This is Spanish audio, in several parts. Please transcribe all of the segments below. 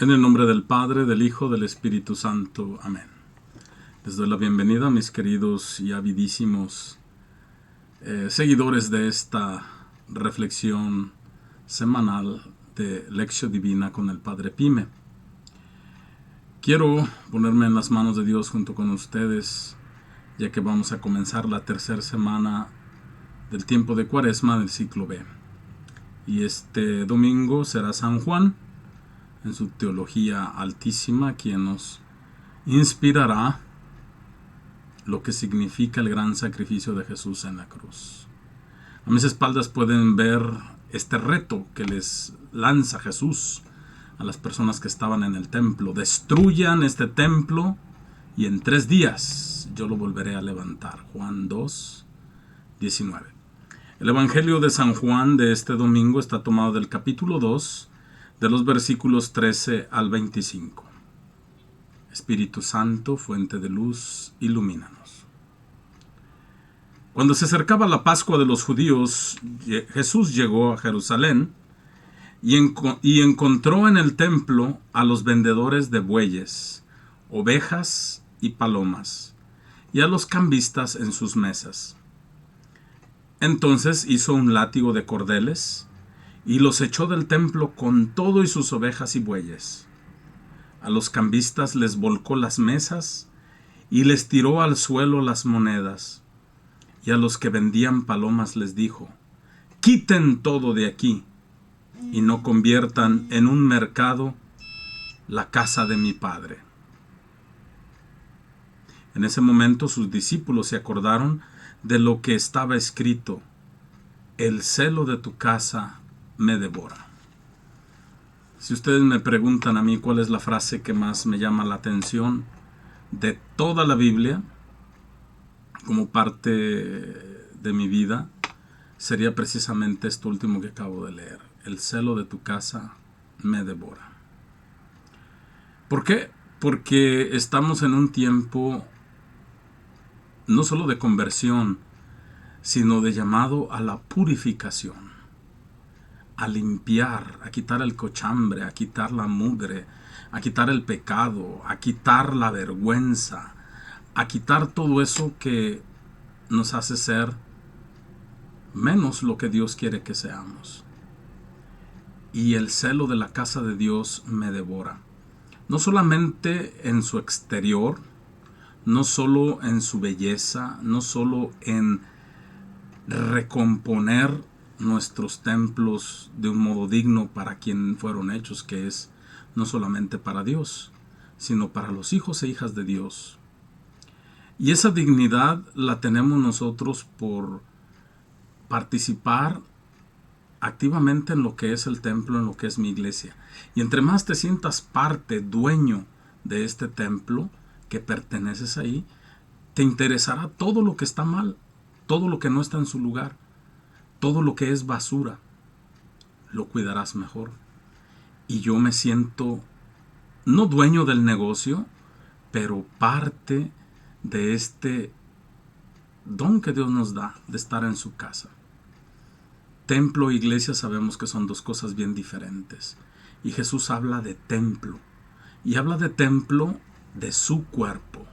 En el nombre del Padre, del Hijo, del Espíritu Santo. Amén. Les doy la bienvenida, mis queridos y avidísimos seguidores de esta reflexión semanal de Lección Divina con el Padre Pime. Quiero ponerme en las manos de Dios junto con ustedes, ya que vamos a comenzar la tercera semana del tiempo de Cuaresma del ciclo B. Y este domingo será San Juan, en su teología altísima, quien nos inspirará lo que significa el gran sacrificio de Jesús en la cruz. A mis espaldas pueden ver este reto que les lanza Jesús a las personas que estaban en el templo. Destruyan este templo y en 3 días yo lo volveré a levantar. Juan 2, 19. El Evangelio de San Juan de este domingo está tomado del capítulo 2, de los versículos 13 al 25. Espíritu Santo, fuente de luz, ilumínanos. Cuando se acercaba la Pascua de los judíos, Jesús llegó a Jerusalén y encontró en el templo a los vendedores de bueyes, ovejas y palomas, y a los cambistas en sus mesas. Entonces hizo un látigo de cordeles y los echó del templo con todo y sus ovejas y bueyes. A los cambistas les volcó las mesas y les tiró al suelo las monedas. Y a los que vendían palomas les dijo: quiten todo de aquí y no conviertan en un mercado la casa de mi Padre. En ese momento sus discípulos se acordaron de lo que estaba escrito: el celo de tu casa me devora. Si ustedes me preguntan a mí cuál es la frase que más me llama la atención de toda la Biblia como parte de mi vida, sería precisamente esto último que acabo de leer: el celo de tu casa me devora. ¿Por qué? Porque estamos en un tiempo no solo de conversión, sino de llamado a la purificación, a limpiar, a quitar el cochambre, a quitar la mugre, a quitar el pecado, a quitar la vergüenza, a quitar todo eso que nos hace ser menos lo que Dios quiere que seamos. Y el celo de la casa de Dios me devora. No solamente en su exterior, no solo en su belleza, no solo en recomponer nuestros templos de un modo digno para quien fueron hechos, que es no solamente para Dios, sino para los hijos e hijas de Dios. Y esa dignidad la tenemos nosotros por participar activamente en lo que es el templo, en lo que es mi iglesia. Y entre más te sientas parte, dueño de este templo, que perteneces ahí, te interesará todo lo que está mal, todo lo que no está en su lugar, todo lo que es basura, lo cuidarás mejor. Y yo me siento no dueño del negocio, pero parte de este don que Dios nos da de estar en su casa. Templo e iglesia sabemos que son dos cosas bien diferentes. Y Jesús habla de templo. Y habla de templo de su cuerpo,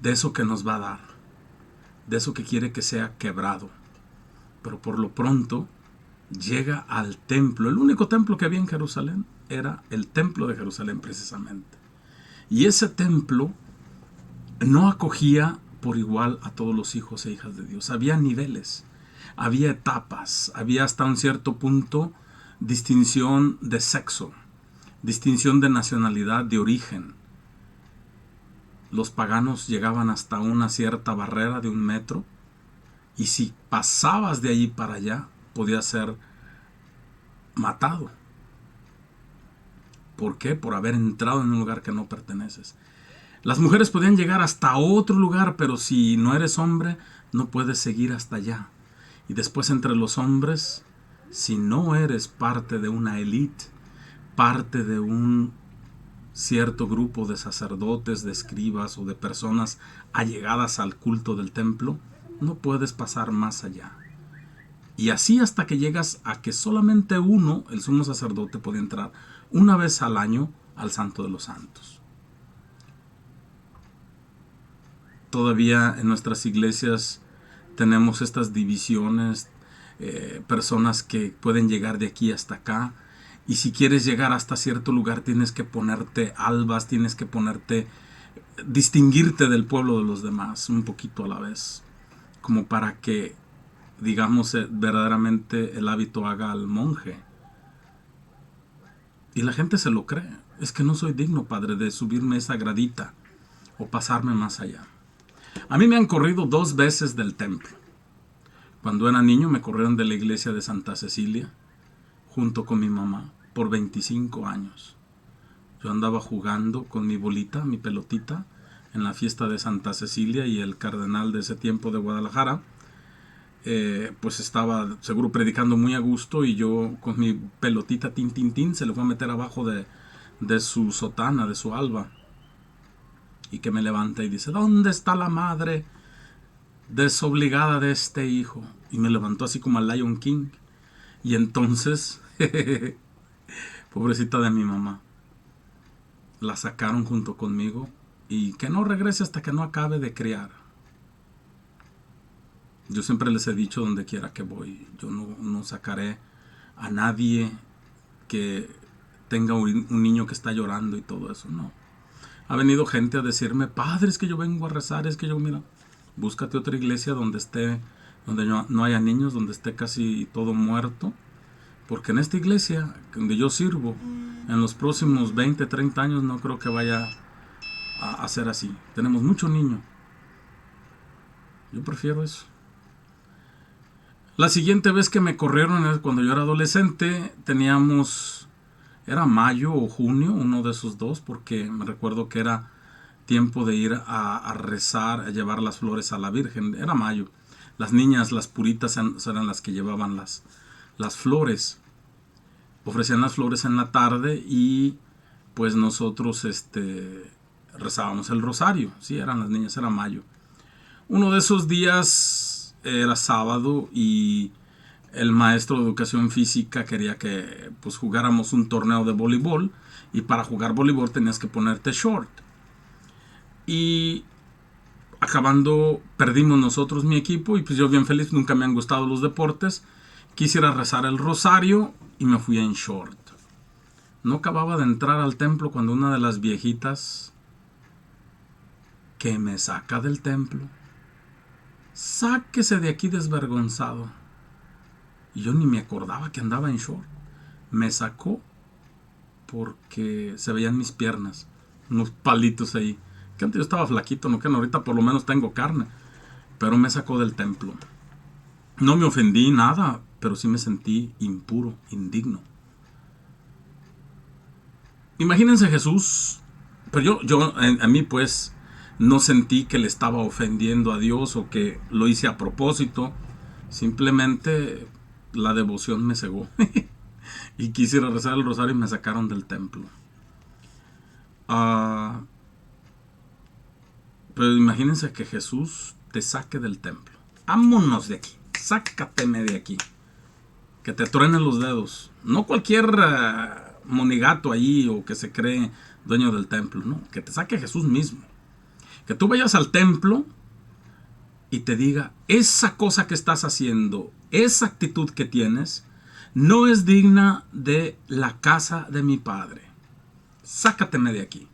de eso que nos va a dar, de eso que quiere que sea quebrado. Pero por lo pronto llega al templo. El único templo que había en Jerusalén era el templo de Jerusalén precisamente. Y ese templo no acogía por igual a todos los hijos e hijas de Dios. Había niveles, había etapas, había hasta un cierto punto distinción de sexo, distinción de nacionalidad, de origen. Los paganos llegaban hasta una cierta barrera de 1 metro. Y si pasabas de allí para allá, podías ser matado. ¿Por qué? Por haber entrado en un lugar que no perteneces. Las mujeres podían llegar hasta otro lugar, pero si no eres hombre, no puedes seguir hasta allá. Y después entre los hombres, si no eres parte de una élite, parte de un cierto grupo de sacerdotes, de escribas o de personas allegadas al culto del templo, no puedes pasar más allá. Y así hasta que llegas a que solamente uno, el sumo sacerdote, puede entrar una vez al año al Santo de los Santos. Todavía en nuestras iglesias tenemos estas divisiones, personas que pueden llegar de aquí hasta acá, y si quieres llegar hasta cierto lugar tienes que ponerte albas, tienes que distinguirte del pueblo de los demás un poquito a la vez, como para que, digamos, verdaderamente el hábito haga al monje. Y la gente se lo cree. Es que no soy digno, padre, de subirme esa gradita o pasarme más allá. A mí me han corrido 2 veces del templo. Cuando era niño me corrieron de la iglesia de Santa Cecilia, junto con mi mamá, por 25 años. Yo andaba jugando con mi bolita, mi pelotita, en la fiesta de Santa Cecilia, y el cardenal de ese tiempo de Guadalajara, pues estaba seguro predicando muy a gusto, y yo con mi pelotita tin tin tin se le fue a meter abajo de su sotana, de su alba, y que me levanta y dice: ¿dónde está la madre desobligada de este hijo? Y me levantó así como al Lion King. Y entonces pobrecita de mi mamá, la sacaron junto conmigo, y que no regrese hasta que no acabe de criar. Yo siempre les he dicho, donde quiera que voy, yo no sacaré a nadie que tenga un niño que está llorando y todo eso, no. Ha venido gente a decirme: padre, es que yo vengo a rezar, es que yo, mira, búscate otra iglesia donde no haya niños, donde esté casi todo muerto, porque en esta iglesia donde yo sirvo, en los próximos 20, 30 años no creo que vaya a ser así. Tenemos mucho niño. Yo prefiero eso. La siguiente vez que me corrieron es cuando yo era adolescente. Era mayo o junio, uno de esos dos, porque me recuerdo que era tiempo de ir a rezar, a llevar las flores a la Virgen. Era mayo. Las niñas, las puritas, eran las que llevaban las flores. Ofrecían las flores en la tarde, y pues nosotros rezábamos el rosario. Sí, eran las niñas, era mayo. Uno de esos días era sábado, y el maestro de educación física quería que pues jugáramos un torneo de voleibol, y para jugar voleibol tenías que ponerte short. Y acabando, perdimos nosotros, mi equipo, y pues yo bien feliz, nunca me han gustado los deportes, quisiera rezar el rosario y me fui en short. No acababa de entrar al templo cuando una de las viejitas que me saca del templo: sáquese de aquí, desvergonzado. Y yo ni me acordaba que andaba en short. Me sacó porque se veían mis piernas, unos palitos ahí. Que antes yo estaba flaquito, no que ahorita por lo menos tengo carne. Pero me sacó del templo. No me ofendí nada, pero sí me sentí impuro, indigno. Imagínense Jesús, pero yo a mí pues no sentí que le estaba ofendiendo a Dios o que lo hice a propósito. Simplemente la devoción me cegó y quisiera rezar el rosario y me sacaron del templo. Pero imagínense que Jesús te saque del templo. Vámonos de aquí, sácateme de aquí, que te truenen los dedos. No cualquier monigato ahí o que se cree dueño del templo, no, que te saque Jesús mismo. Que tú vayas al templo y te diga: esa cosa que estás haciendo, esa actitud que tienes, no es digna de la casa de mi Padre. Sácateme de aquí.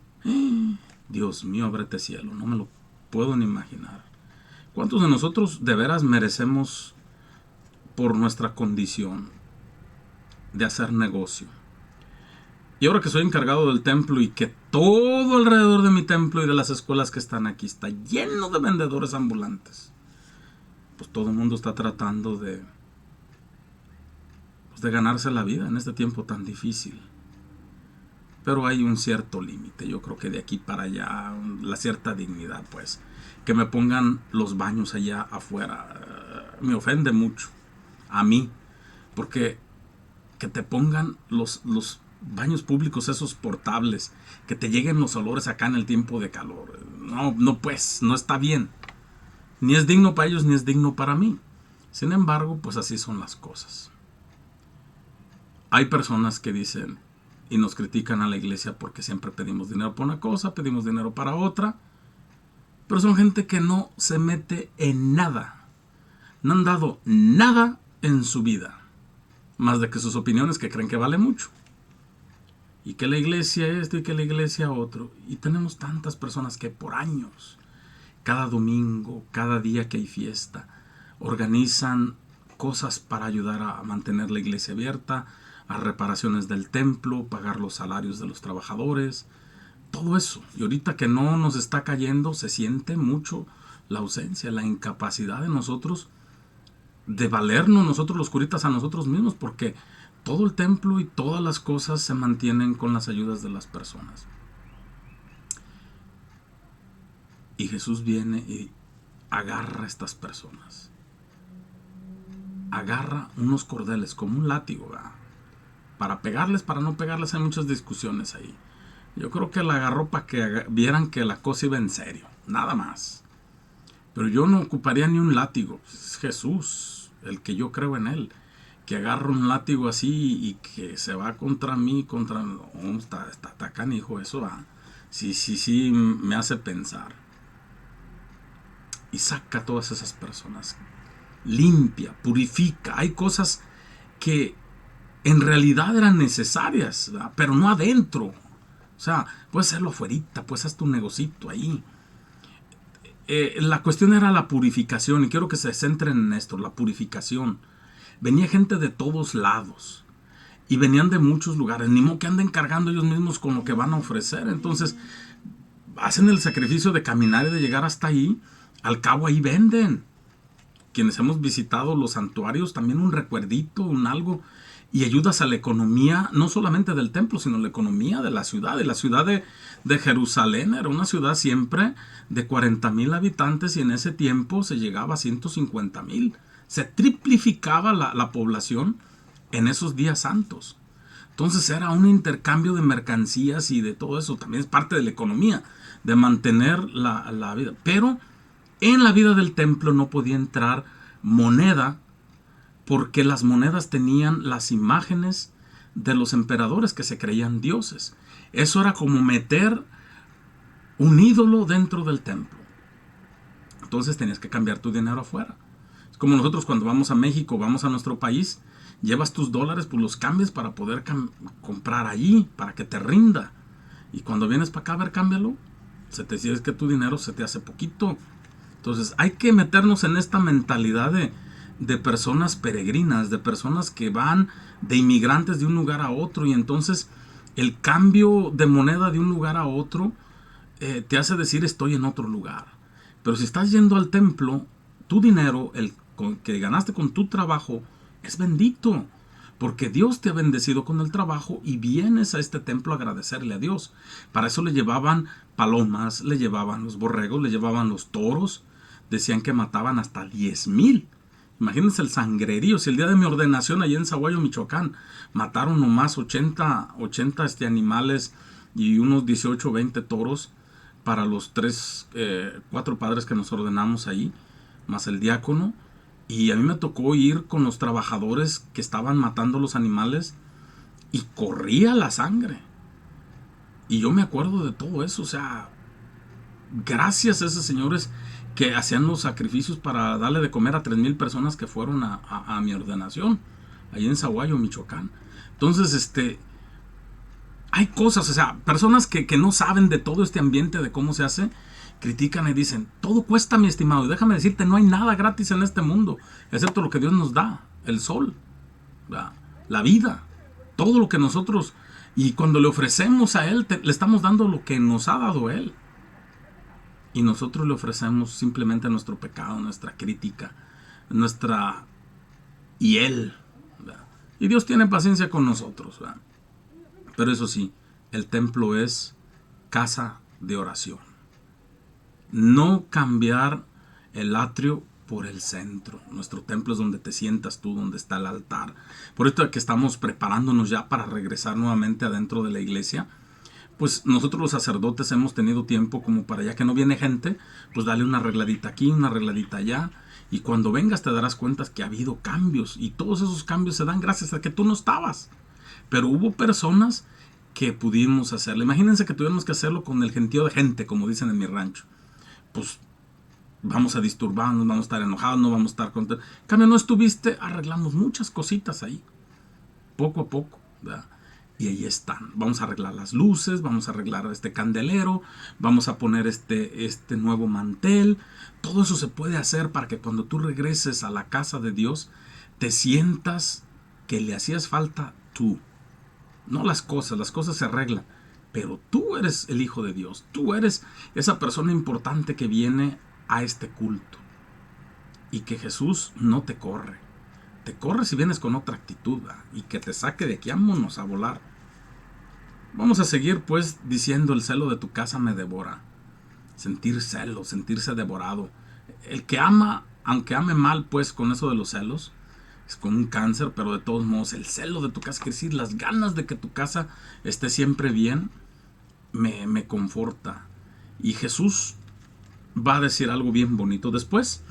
Dios mío, ábrete cielo, no me lo puedo ni imaginar. ¿Cuántos de nosotros de veras merecemos, por nuestra condición de hacer negocio? Y ahora que soy encargado del templo, y que todo alrededor de mi templo y de las escuelas que están aquí está lleno de vendedores ambulantes, pues todo el mundo está tratando de ganarse la vida en este tiempo tan difícil. Pero hay un cierto límite. Yo creo que de aquí para allá, la cierta dignidad, pues. Que me pongan los baños allá afuera, me ofende mucho a mí. Porque que te pongan los baños públicos, esos portables, que te lleguen los olores acá en el tiempo de calor. No pues, no está bien. Ni es digno para ellos, ni es digno para mí. Sin embargo, pues así son las cosas. Hay personas que dicen: y nos critican a la iglesia porque siempre pedimos dinero para una cosa, pedimos dinero para otra. Pero son gente que no se mete en nada. No han dado nada en su vida, más de que sus opiniones que creen que vale mucho. Y que la iglesia esto y que la iglesia otro. Y tenemos tantas personas que por años, cada domingo, cada día que hay fiesta, organizan cosas para ayudar a mantener la iglesia abierta, a reparaciones del templo, pagar los salarios de los trabajadores, todo eso. Y ahorita que no nos está cayendo, se siente mucho la ausencia, la incapacidad de nosotros de valernos nosotros los curitas a nosotros mismos, porque todo el templo y todas las cosas se mantienen con las ayudas de las personas. Y Jesús viene y agarra a estas personas. Agarra unos cordeles como un látigo, ¿verdad? Para pegarles, para no pegarles, hay muchas discusiones ahí. Yo creo que la agarró para que vieran que la cosa iba en serio, nada más. Pero yo no ocuparía ni un látigo. Es Jesús, el que yo creo en él, que agarra un látigo así y que se va contra mí, contra... Oh, está canijo eso, ¿va? Sí, me hace pensar. Y saca a todas esas personas. Limpia, purifica. Hay cosas que en realidad eran necesarias, ¿verdad? Pero no adentro. O sea, puedes hacerlo afuerita, puedes hacer tu negocito ahí. La cuestión era la purificación, y quiero que se centren en esto, la purificación. Venía gente de todos lados, y venían de muchos lugares, ni modo que anden cargando ellos mismos con lo que van a ofrecer. Entonces, hacen el sacrificio de caminar y de llegar hasta ahí, al cabo ahí venden. Quienes hemos visitado los santuarios, también un recuerdito, un algo, y ayudas a la economía, no solamente del templo, sino la economía de la ciudad. Y la ciudad de Jerusalén era una ciudad siempre de 40,000 habitantes, y en ese tiempo se llegaba a 150,000. Se triplificaba la población en esos días santos. Entonces era un intercambio de mercancías y de todo eso. También es parte de la economía, de mantener la vida. Pero en la vida del templo no podía entrar moneda, porque las monedas tenían las imágenes de los emperadores que se creían dioses. Eso era como meter un ídolo dentro del templo. Entonces tenías que cambiar tu dinero afuera. Es como nosotros cuando vamos a México, vamos a nuestro país, llevas tus dólares, pues los cambias para poder comprar allí, para que te rinda. Y cuando vienes para acá, a ver, cámbialo. Si es que tu dinero se te hace poquito. Entonces hay que meternos en esta mentalidad de personas peregrinas, de personas que van de inmigrantes de un lugar a otro, y entonces el cambio de moneda de un lugar a otro te hace decir estoy en otro lugar. Pero si estás yendo al templo, tu dinero, el que ganaste con tu trabajo, es bendito, porque Dios te ha bendecido con el trabajo y vienes a este templo a agradecerle a Dios. Para eso le llevaban palomas, le llevaban los borregos, le llevaban los toros. Decían que mataban hasta 10,000. Imagínense el sangrerío. Si el día de mi ordenación allá en Zaguayo, Michoacán, mataron nomás 80 animales y unos 18 o 20 toros para los 4 padres que nos ordenamos ahí, más el diácono. Y a mí me tocó ir con los trabajadores que estaban matando los animales y corría la sangre. Y yo me acuerdo de todo eso. O sea, gracias a esos señores que hacían los sacrificios para darle de comer a 3,000 personas que fueron a mi ordenación, ahí en Zaguayo, Michoacán. Entonces, hay cosas, o sea, personas que no saben de todo este ambiente, de cómo se hace, critican y dicen, todo cuesta, mi estimado. Y déjame decirte, no hay nada gratis en este mundo, excepto lo que Dios nos da, el sol, la vida, todo lo que nosotros, y cuando le ofrecemos a Él, le estamos dando lo que nos ha dado Él. Y nosotros le ofrecemos simplemente nuestro pecado, nuestra crítica, y Él, ¿verdad? Y Dios tiene paciencia con nosotros, ¿verdad? Pero eso sí, el templo es casa de oración. No cambiar el atrio por el centro. Nuestro templo es donde te sientas tú, donde está el altar. Por esto que estamos preparándonos ya para regresar nuevamente adentro de la iglesia, pues nosotros los sacerdotes hemos tenido tiempo como para, ya que no viene gente, pues dale una arregladita aquí, una arregladita allá, y cuando vengas te darás cuenta que ha habido cambios, y todos esos cambios se dan gracias a que tú no estabas. Pero hubo personas que pudimos hacerlo. Imagínense que tuviéramos que hacerlo con el gentío de gente, como dicen en mi rancho. Pues vamos a disturbarnos, vamos a estar enojados, no vamos a estar contentos. En cambio, no estuviste, arreglamos muchas cositas ahí, poco a poco, ¿verdad? Y ahí están. Vamos a arreglar las luces, vamos a arreglar este candelero, vamos a poner este nuevo mantel. Todo eso se puede hacer para que cuando tú regreses a la casa de Dios, te sientas que le hacías falta tú. No las cosas se arreglan. Pero tú eres el Hijo de Dios. Tú eres esa persona importante que viene a este culto. Y que Jesús no te corre. Te corre si vienes con otra actitud, ¿verdad? Y que te saque de aquí, vámonos a volar. Vamos a seguir pues diciendo: el celo de tu casa me devora. Sentir celo, sentirse devorado. El que ama, aunque ame mal pues con eso de los celos, es con un cáncer, pero de todos modos el celo de tu casa, quiere decir las ganas de que tu casa esté siempre bien, me conforta. Y Jesús va a decir algo bien bonito. Después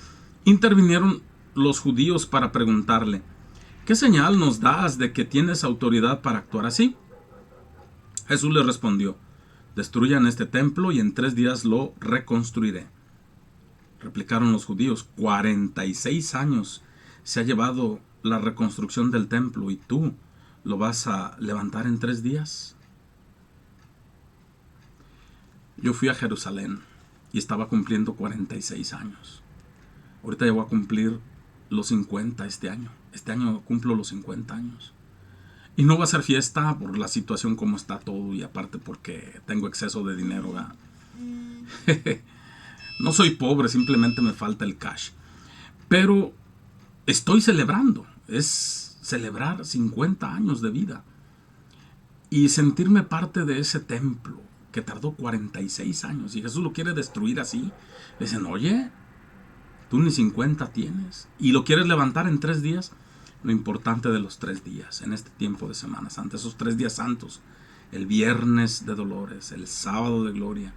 intervinieron los judíos para preguntarle: ¿qué señal nos das de que tienes autoridad para actuar así? Jesús les respondió: destruyan este templo y en 3 días lo reconstruiré. Replicaron los judíos: 46 años se ha llevado la reconstrucción del templo y tú lo vas a levantar en 3 días. Yo fui a Jerusalén y estaba cumpliendo 46 años. Ahorita ya voy a cumplir los 50 este año. Este año cumplo los 50 años. Y no va a ser fiesta por la situación como está todo, y aparte porque tengo exceso de dinero, ¿verdad? No soy pobre, simplemente me falta el cash. Pero estoy celebrando. Es celebrar 50 años de vida. Y sentirme parte de ese templo que tardó 46 años. Y Jesús lo quiere destruir así. Le dicen: oye, tú ni 50 tienes. Y lo quieres levantar en 3 días. Lo importante de los 3 días, en este tiempo de Semana Santa, esos 3 días santos, el viernes de dolores, el sábado de gloria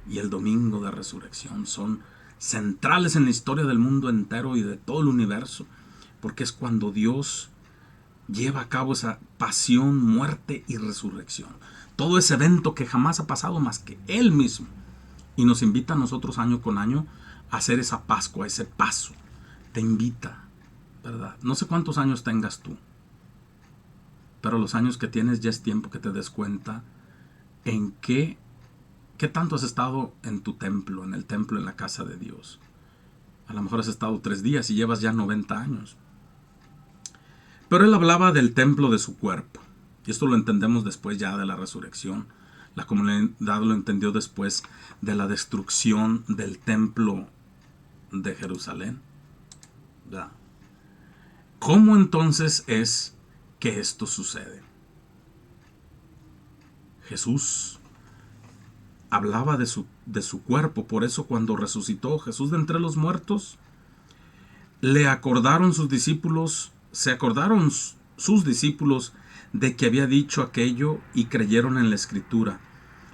y el domingo de resurrección, son centrales en la historia del mundo entero y de todo el universo, porque es cuando Dios lleva a cabo esa pasión, muerte y resurrección. Todo ese evento que jamás ha pasado más que Él mismo. Y nos invita a nosotros año con año a hacer esa Pascua, ese paso. Te invita, ¿verdad? No sé cuántos años tengas tú, pero los años que tienes ya es tiempo que te des cuenta en qué tanto has estado en tu templo, en el templo, en la casa de Dios. A lo mejor has estado 3 días y llevas ya 90 años. Pero él hablaba del templo de su cuerpo. Y esto lo entendemos después ya de la resurrección. La comunidad lo entendió después de la destrucción del templo de Jerusalén, ¿verdad? ¿Cómo entonces es que esto sucede? Jesús hablaba de su cuerpo. Por eso cuando resucitó Jesús de entre los muertos, se acordaron sus discípulos de que había dicho aquello y creyeron en la Escritura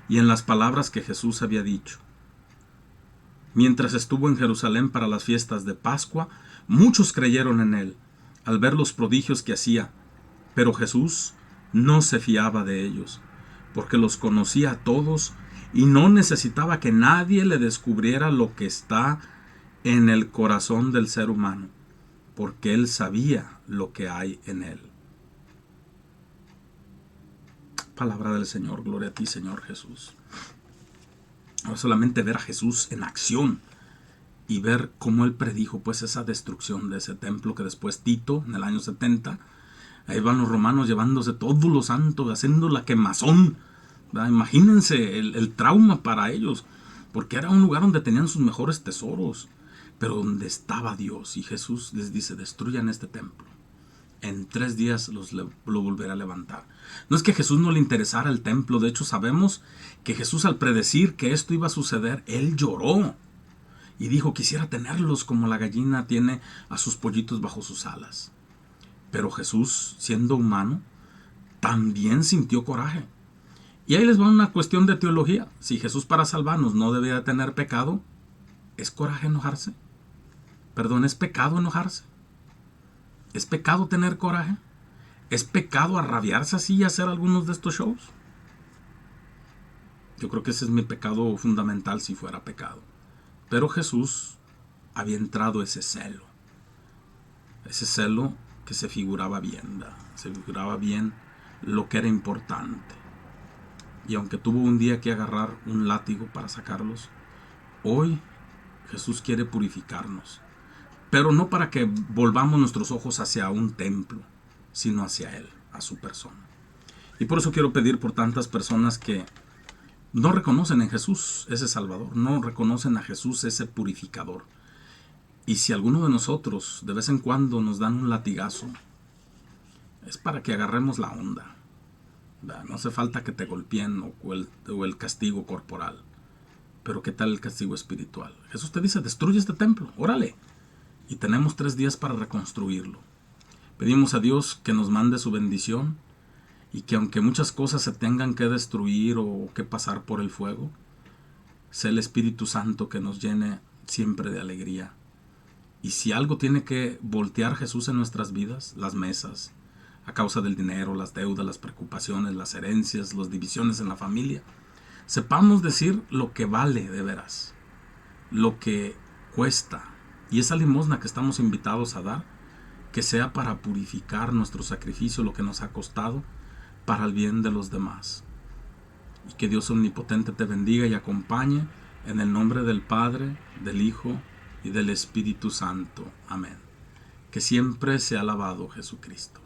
y en las palabras que Jesús había dicho. Mientras estuvo en Jerusalén para las fiestas de Pascua, muchos creyeron en él al ver los prodigios que hacía, pero Jesús no se fiaba de ellos, porque los conocía a todos y no necesitaba que nadie le descubriera lo que está en el corazón del ser humano, porque él sabía lo que hay en él. Palabra del Señor, gloria a ti, Señor Jesús. No solamente ver a Jesús en acción y ver cómo él predijo pues esa destrucción de ese templo que después Tito, en el año 70, ahí van los romanos llevándose todo lo santo, haciendo la quemazón, ¿verdad? Imagínense el trauma para ellos, porque era un lugar donde tenían sus mejores tesoros, pero donde estaba Dios. Y Jesús les dice: destruyan este templo. En 3 días lo volverá a levantar. No es que a Jesús no le interesara el templo. De hecho, sabemos que Jesús, al predecir que esto iba a suceder, él lloró y dijo: quisiera tenerlos como la gallina tiene a sus pollitos bajo sus alas. Pero Jesús, siendo humano, también sintió coraje. Y ahí les va una cuestión de teología. Si Jesús, para salvarnos, no debía tener pecado, ¿es coraje enojarse? Perdón, ¿es pecado enojarse? ¿Es pecado tener coraje? ¿Es pecado arrabiarse así y hacer algunos de estos shows? Yo creo que ese es mi pecado fundamental si fuera pecado. Pero Jesús había entrado ese celo que se figuraba bien, ¿verdad? Se figuraba bien lo que era importante. Y aunque tuvo un día que agarrar un látigo para sacarlos, hoy Jesús quiere purificarnos. Pero no para que volvamos nuestros ojos hacia un templo, sino hacia Él, a su persona. Y por eso quiero pedir por tantas personas que no reconocen en Jesús ese Salvador, no reconocen a Jesús ese purificador. Y si alguno de nosotros de vez en cuando nos dan un latigazo, es para que agarremos la onda. No hace falta que te golpeen o el castigo corporal. Pero ¿qué tal el castigo espiritual? Jesús te dice, destruye este templo, órale. Y tenemos 3 días para reconstruirlo. Pedimos a Dios que nos mande su bendición y que aunque muchas cosas se tengan que destruir o que pasar por el fuego, sea el Espíritu Santo que nos llene siempre de alegría. Y si algo tiene que voltear Jesús en nuestras vidas, las mesas, a causa del dinero, las deudas, las preocupaciones, las herencias, las divisiones en la familia, sepamos decir lo que vale de veras, lo que cuesta. Y esa limosna que estamos invitados a dar, que sea para purificar nuestro sacrificio, lo que nos ha costado, para el bien de los demás. Y que Dios omnipotente te bendiga y acompañe en el nombre del Padre, del Hijo y del Espíritu Santo. Amén. Que siempre sea alabado Jesucristo.